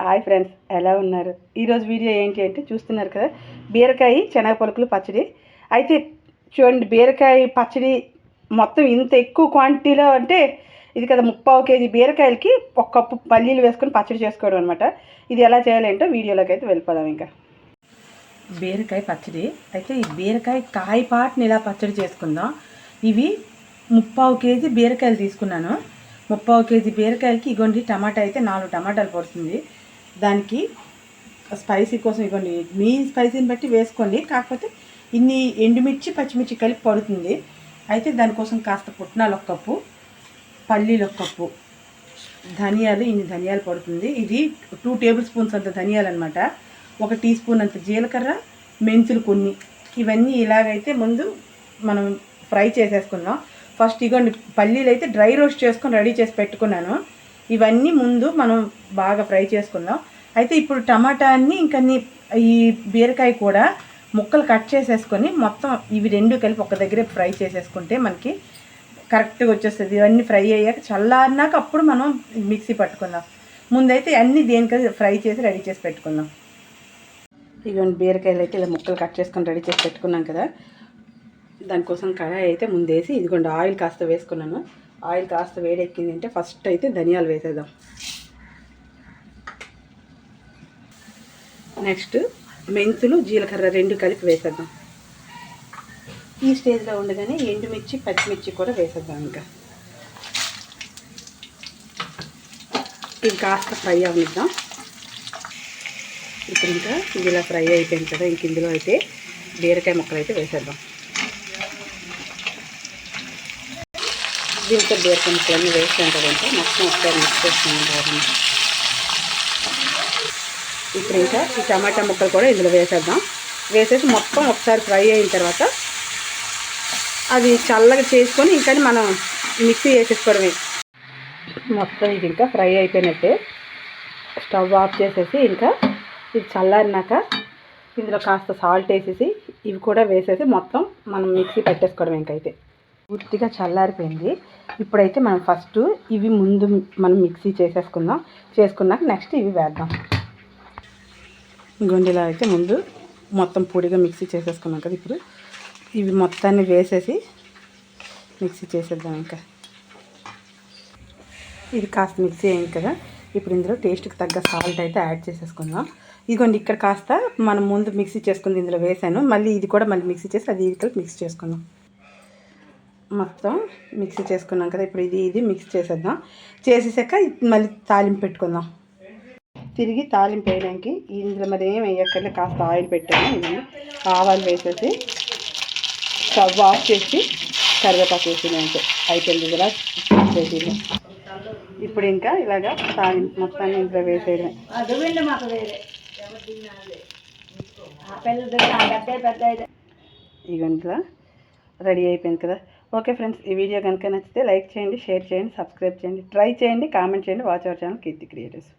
Hi friends, ఎలా ఉన్నారు? ఈరోజు వీడియో ఏంటి అంటే చూస్తున్నారు కదా, బీరకాయ శనగ పలుకులు పచ్చడి. అయితే చూడండి, బీరకాయ పచ్చడి మొత్తం ఇంత ఎక్కువ క్వాంటిటీలో అంటే ఇది కదా 3/4 కేజీ బీరకాయలకి 1 కప్పు పల్లీలు వేసుకొని పచ్చడి చేసుకోవడం అనమాట. ఇది ఎలా చేయాలంటే వీడియోలోకి అయితే వెళ్ళిపోదాం. ఇంకా బీరకాయ పచ్చడి అయితే ఈ బీరకాయ కాయపాటుని ఇలా పచ్చడి చేసుకుందాం. ఇవి 3/4 కేజీ బీరకాయలు తీసుకున్నాను. 3/4 కేజీ బీరకాయలకి ఇగోండి టమాటా అయితే 4 టమాటాలు పడుతుంది. దానికి స్పైసీ కోసం ఇవ్వండి, మీ స్పైసీని బట్టి వేసుకోండి. కాకపోతే ఇన్ని ఎండుమిర్చి పచ్చిమిర్చి కలిపి పడుతుంది. అయితే దానికోసం కాస్త పుట్నాలు 1 కప్పు, పల్లీలు 1 కప్పు, ధనియాలు ఇన్ని ధనియాలు పడుతుంది. ఇది 2 టేబుల్ స్పూన్స్ అంత ధనియాలు అనమాట. 1 టీ స్పూన్ అంత జీలకర్ర, మెంతులు కొన్ని. ఇవన్నీ ఇలాగైతే ముందు మనం ఫ్రై చేసేసుకుందాం. ఫస్ట్ ఇగోండి పల్లీలు అయితే డ్రై రోస్ట్ చేసుకొని రెడీ చేసి పెట్టుకున్నాను. ఇవన్నీ ముందు మనం బాగా ఫ్రై చేసుకుందాం. అయితే ఇప్పుడు టమాటాన్ని ఇంకా ఈ బీరకాయ కూడా ముక్కలు కట్ చేసేసుకొని మొత్తం ఇవి రెండు కలిపి ఒక దగ్గరే ఫ్రై చేసేసుకుంటే మనకి కరెక్ట్గా వచ్చేస్తుంది. ఇవన్నీ ఫ్రై అయ్యాక చల్లారినాక అప్పుడు మనం మిక్సీ పట్టుకుందాం. ముందైతే అన్నీ దేనికది ఫ్రై చేసి రెడీ చేసి పెట్టుకుందాం. ఇవన్నీ బీరకాయలు అయితే ఇలా ముక్కలు కట్ చేసుకొని రెడీ చేసి పెట్టుకున్నాం కదా. దానికోసం కడాయి అయితే ముందేసి ఇదిగోండి ఆయిల్ కాస్త వేసుకున్నాను. ఆయిల్ కాస్త వేడెక్కింది అంటే ఫస్ట్ అయితే ధనియాలు వేసేద్దాం. నెక్స్ట్ మెంతులు, జీలకర్ర 2 కలిపి వేసేద్దాం. ఈ స్టేజ్లో ఉండగానే ఎండుమిర్చి పచ్చిమిర్చి కూడా వేసేద్దాం. ఇంకా ఇది కాస్త ఫ్రై అవనిద్దాం. ఇప్పుడు ఇంకా ఇది ఇలా ఫ్రై అయిపోయింది కదా, ఇంక ఇందులో అయితే బీరకాయ ముక్కలు అయితే వేసేద్దాం. దీంతో బీరకాయ ముక్కలన్నీ వేస్తాం కదంటే మొత్తం ఒకసారి మిక్స్ చేస్తున్నాం. ఇప్పుడు ఇంకా ఈ టమాటా ముక్కలు కూడా ఇందులో వేసేద్దాం. వేసేసి మొత్తం ఒకసారి ఫ్రై అయిన తర్వాత అది చల్లగా చేసుకొని ఇంకా మనం మిక్సీ వేసేసుకోవడమే. మొత్తం ఇది ఇంకా ఫ్రై అయిపోయినట్టే. స్టవ్ ఆఫ్ చేసేసి ఇంకా ఇది చల్లారినాక ఇందులో కాస్త సాల్ట్ వేసేసి ఇవి కూడా వేసేసి మొత్తం మనం మిక్సీ పెట్టేసుకోవడం. ఇంకైతే పూర్తిగా చల్లారిపోయింది. ఇప్పుడైతే మనం ఫస్ట్ ఇవి ముందు మనం మిక్సీ చేసేసుకుందాం. చేసుకున్నాక నెక్స్ట్ ఇవి వేద్దాం. గుండెలా అయితే ముందు మొత్తం పొడిగా మిక్సీ చేసేసుకున్నాం కదా. ఇప్పుడు ఇవి మొత్తాన్ని వేసేసి మిక్సీ చేసేద్దాం. ఇంకా ఇది కాస్త మిక్సీ అయింది కదా. ఇప్పుడు ఇందులో టేస్ట్కి తగ్గ సాల్ట్ అయితే యాడ్ చేసేసుకుందాం. ఇదిగోండి ఇక్కడ కాస్త మనం ముందు మిక్సీ చేసుకుంది ఇందులో వేసాను. మళ్ళీ ఇది కూడా మళ్ళీ మిక్సీ చేసి అది ఇది కలిపి మిక్స్ చేసుకుందాం. మొత్తం మిక్సీ చేసుకున్నాం కదా. ఇప్పుడు ఇది మిక్స్ చేసేద్దాం. చేసేసాక మళ్ళీ తాలింపు పెట్టుకుందాం. తిరిగి తాలింపు వేయడానికి ఇందులో మరి ఏం వేయక్కర్లే, కాస్త ఆయిల్ పెట్టాము. ఇది ఆవాలు వేసేసి స్టవ్ ఆఫ్ చేసి కరివేపాకు వేసినాయంటే అయిపోయింది. ఇలా చేసి ఇప్పుడు ఇంకా ఇలాగా తాలింపు మొత్తాన్ని ఇంట్లో వేసేయడం. ఈ గంటలో రెడీ అయిపోయింది కదా. ఓకే ఫ్రెండ్స్, ఈ వీడియో కనుక నచ్చితే లైక్ చేయండి, షేర్ చేయండి, సబ్స్క్రైబ్ చేయండి, ట్రై చేయండి, కామెంట్ చేయండి. Watch our channel Keerthi creators.